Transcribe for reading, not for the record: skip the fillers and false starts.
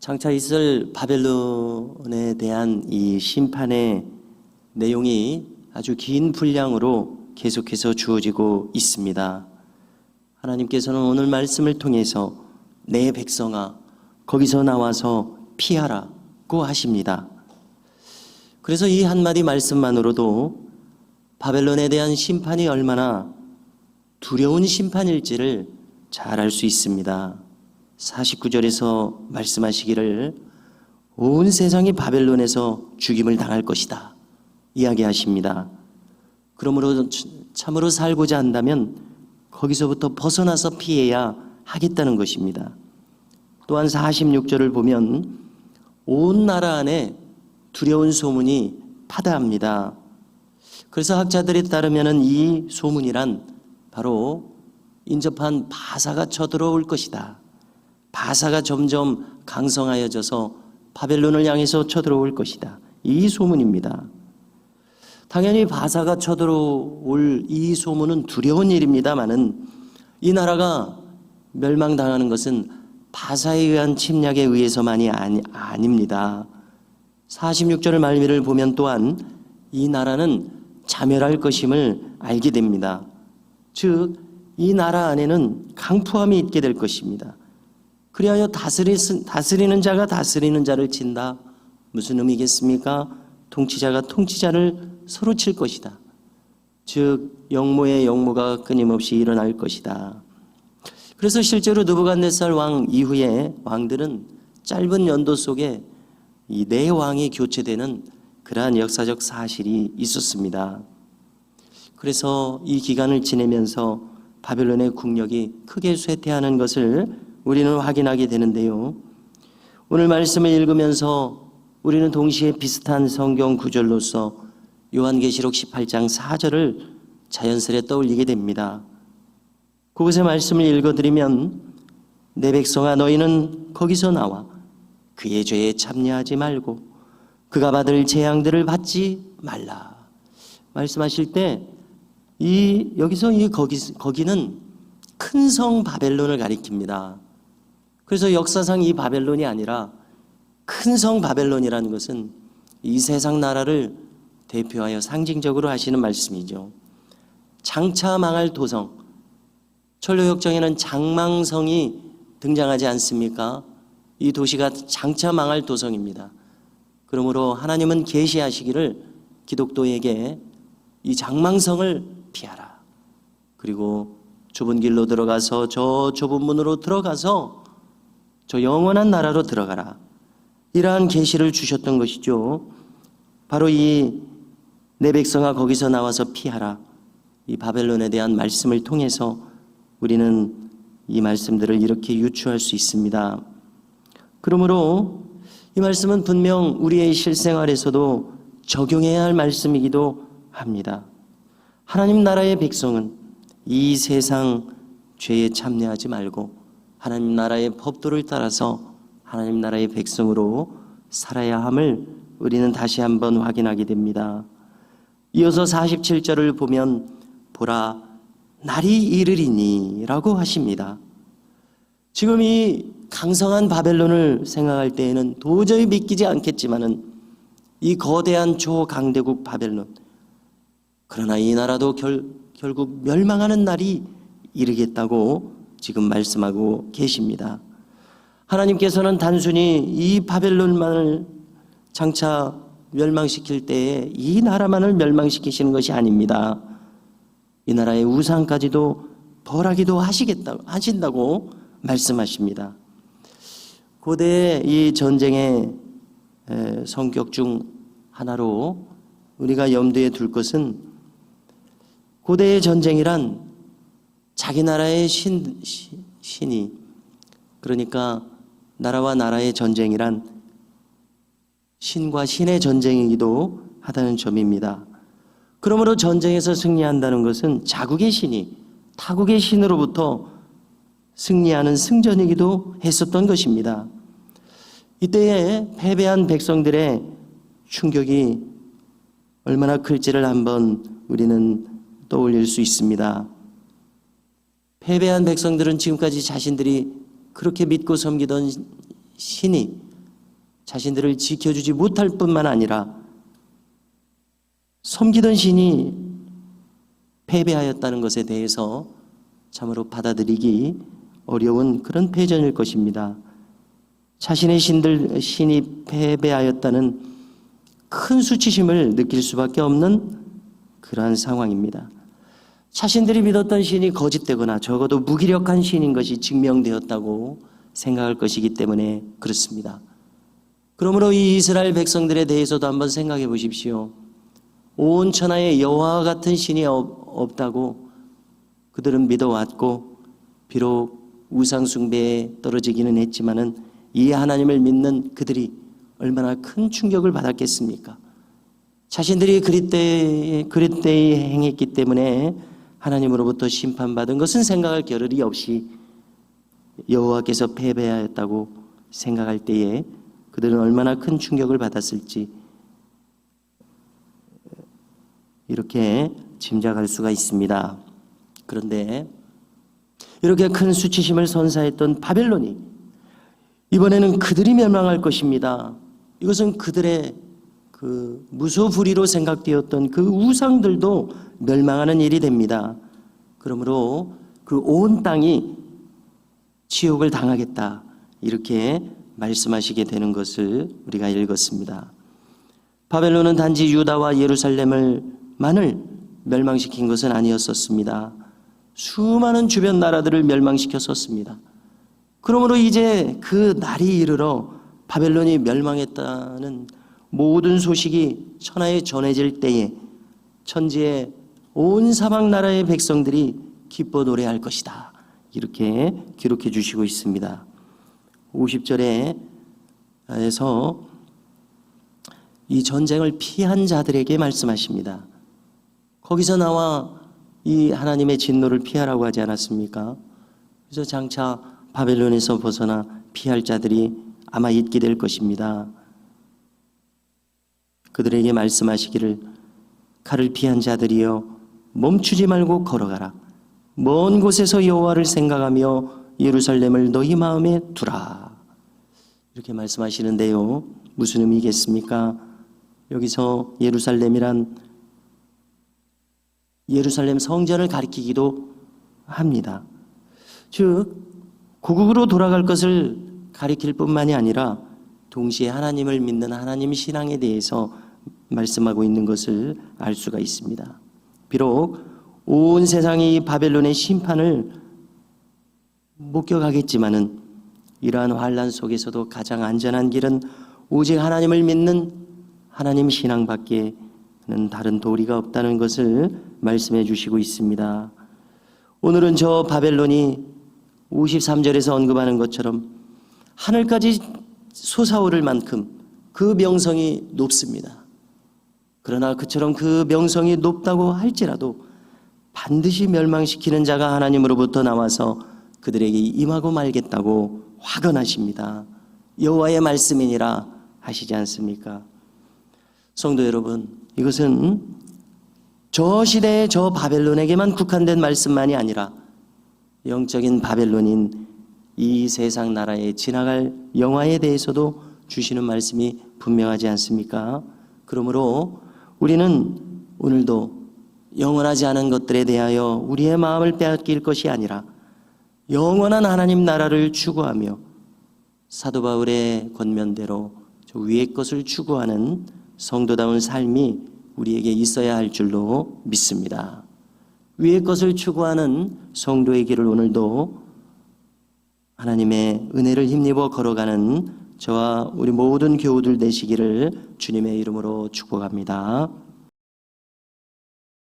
장차 있을 바벨론에 대한 이 심판의 내용이 아주 긴 분량으로 계속해서 주어지고 있습니다. 하나님께서는 오늘 말씀을 통해서 내 백성아 거기서 나와서 피하라고 하십니다. 그래서 이 한마디 말씀만으로도 바벨론에 대한 심판이 얼마나 두려운 심판일지를 잘 알 수 있습니다. 49절에서 말씀하시기를 온 세상이 바벨론에서 죽임을 당할 것이다 이야기하십니다. 그러므로 참으로 살고자 한다면 거기서부터 벗어나서 피해야 하겠다는 것입니다. 또한 46절을 보면 온 나라 안에 두려운 소문이 파다합니다. 그래서 학자들에 따르면 이 소문이란 바로 인접한 바사가 쳐들어올 것이다. 바사가 점점 강성하여져서 바벨론을 향해서 쳐들어올 것이다. 이 소문입니다. 당연히 바사가 쳐들어올 이 소문은 두려운 일입니다마는 이 나라가 멸망당하는 것은 바사에 의한 침략에 의해서만이 아닙니다. 46절의 말미를 보면 또한 이 나라는 자멸할 것임을 알게 됩니다. 즉 이 나라 안에는 강포함이 있게 될 것입니다. 그리하여 다스리는 자가 다스리는 자를 친다. 무슨 의미겠습니까? 통치자가 통치자를 서로 칠 것이다. 즉 영모의 영모가 끊임없이 일어날 것이다. 그래서 실제로 느부갓네살 왕 이후에 왕들은 짧은 연도 속에 이 네 왕이 교체되는 그러한 역사적 사실이 있었습니다. 그래서 이 기간을 지내면서 바벨론의 국력이 크게 쇠퇴하는 것을 우리는 확인하게 되는데요. 오늘 말씀을 읽으면서 우리는 동시에 비슷한 성경 구절로서 요한계시록 18장 4절을 자연스레 떠올리게 됩니다. 그곳의 말씀을 읽어드리면 내 백성아 너희는 거기서 나와 그의 죄에 참여하지 말고 그가 받을 재앙들을 받지 말라. 말씀하실 때 여기서 거기는 큰 성 바벨론을 가리킵니다. 그래서 역사상 이 바벨론이 아니라 큰 성 바벨론이라는 것은 이 세상 나라를 대표하여 상징적으로 하시는 말씀이죠. 장차 망할 도성, 철로역정에는 장망성이 등장하지 않습니까? 이 도시가 장차 망할 도성입니다. 그러므로 하나님은 계시하시기를 기독도에게 이 장망성을 피하라. 그리고 좁은 길로 들어가서 저 좁은 문으로 들어가서 저 영원한 나라로 들어가라. 이러한 계시를 주셨던 것이죠. 바로 이 내 백성아 거기서 나와서 피하라. 이 바벨론에 대한 말씀을 통해서 우리는 이 말씀들을 이렇게 유추할 수 있습니다. 그러므로 이 말씀은 분명 우리의 실생활에서도 적용해야 할 말씀이기도 합니다. 하나님 나라의 백성은 이 세상 죄에 참여하지 말고 하나님 나라의 법도를 따라서 하나님 나라의 백성으로 살아야 함을 우리는 다시 한번 확인하게 됩니다. 이어서 47절을 보면 보라 날이 이르리니 라고 하십니다. 지금 이 강성한 바벨론을 생각할 때에는 도저히 믿기지 않겠지만은 이 거대한 초강대국 바벨론, 그러나 이 나라도 결국 멸망하는 날이 이르겠다고 지금 말씀하고 계십니다. 하나님께서는 단순히 이 바벨론만을 장차 멸망시킬 때에 이 나라만을 멸망시키시는 것이 아닙니다. 이 나라의 우상까지도 벌하기도 하신다고 말씀하십니다. 고대 이 전쟁의 성격 중 하나로 우리가 염두에 둘 것은 고대의 전쟁이란 자기 나라의 신이, 그러니까 나라와 나라의 전쟁이란 신과 신의 전쟁이기도 하다는 점입니다. 그러므로 전쟁에서 승리한다는 것은 자국의 신이 타국의 신으로부터 승리하는 승전이기도 했었던 것입니다. 이때에 패배한 백성들의 충격이 얼마나 클지를 한번 우리는 떠올릴 수 있습니다. 패배한 백성들은 지금까지 자신들이 그렇게 믿고 섬기던 신이 자신들을 지켜주지 못할 뿐만 아니라 섬기던 신이 패배하였다는 것에 대해서 참으로 받아들이기 어려운 그런 패전일 것입니다. 자신의 신이 패배하였다는 큰 수치심을 느낄 수밖에 없는 그러한 상황입니다. 자신들이 믿었던 신이 거짓되거나 적어도 무기력한 신인 것이 증명되었다고 생각할 것이기 때문에 그렇습니다. 그러므로 이 이스라엘 백성들에 대해서도 한번 생각해 보십시오. 온 천하에 여호와와 같은 신이 없다고 그들은 믿어왔고, 비록 우상 숭배에 떨어지기는 했지만은 이 하나님을 믿는 그들이 얼마나 큰 충격을 받았겠습니까? 자신들이 그릇되이 행했기 때문에 하나님으로부터 심판받은 것은 생각할 겨를이 없이 여호와께서 패배하였다고 생각할 때에 그들은 얼마나 큰 충격을 받았을지 이렇게 짐작할 수가 있습니다. 그런데 이렇게 큰 수치심을 선사했던 바벨론이 이번에는 그들이 멸망할 것입니다. 이것은 그들의 그 무소불위로 생각되었던 그 우상들도 멸망하는 일이 됩니다. 그러므로 그 온 땅이 지옥을 당하겠다, 이렇게 말씀하시게 되는 것을 우리가 읽었습니다. 바벨론은 단지 유다와 예루살렘을만을 멸망시킨 것은 아니었었습니다. 수많은 주변 나라들을 멸망시켰었습니다. 그러므로 이제 그 날이 이르러 바벨론이 멸망했다는 모든 소식이 천하에 전해질 때에 천지의 온 사방 나라의 백성들이 기뻐 노래할 것이다, 이렇게 기록해 주시고 있습니다. 50절에서 이 전쟁을 피한 자들에게 말씀하십니다. 거기서 나와 이 하나님의 진노를 피하라고 하지 않았습니까? 그래서 장차 바벨론에서 벗어나 피할 자들이 아마 있게 될 것입니다. 그들에게 말씀하시기를, 칼을 피한 자들이여 멈추지 말고 걸어가라. 먼 곳에서 여호와를 생각하며 예루살렘을 너희 마음에 두라, 이렇게 말씀하시는데요, 무슨 의미겠습니까? 여기서 예루살렘이란 예루살렘 성전을 가리키기도 합니다. 즉 고국으로 돌아갈 것을 가리킬 뿐만이 아니라 동시에 하나님을 믿는 하나님 신앙에 대해서 말씀하고 있는 것을 알 수가 있습니다. 비록 온 세상이 바벨론의 심판을 목격하겠지만은 이러한 환난 속에서도 가장 안전한 길은 오직 하나님을 믿는 하나님 신앙밖에는 다른 도리가 없다는 것을 말씀해 주시고 있습니다. 오늘은 저 바벨론이 53절에서 언급하는 것처럼 하늘까지 솟아오를 만큼 그 명성이 높습니다. 그러나 그처럼 그 명성이 높다고 할지라도 반드시 멸망시키는 자가 하나님으로부터 나와서 그들에게 임하고 말겠다고 확언하십니다. 여호와의 말씀이니라 하시지 않습니까? 성도 여러분, 이것은 저 시대의 저 바벨론에게만 국한된 말씀만이 아니라 영적인 바벨론인 이 세상 나라에 지나갈 영화에 대해서도 주시는 말씀이 분명하지 않습니까? 그러므로 우리는 오늘도 영원하지 않은 것들에 대하여 우리의 마음을 빼앗길 것이 아니라 영원한 하나님 나라를 추구하며 사도 바울의 권면대로 저 위의 것을 추구하는 성도다운 삶이 우리에게 있어야 할 줄로 믿습니다. 위의 것을 추구하는 성도의 길을 오늘도 하나님의 은혜를 힘입어 걸어가는 저와 우리 모든 교우들 되시기를 주님의 이름으로 축복합니다.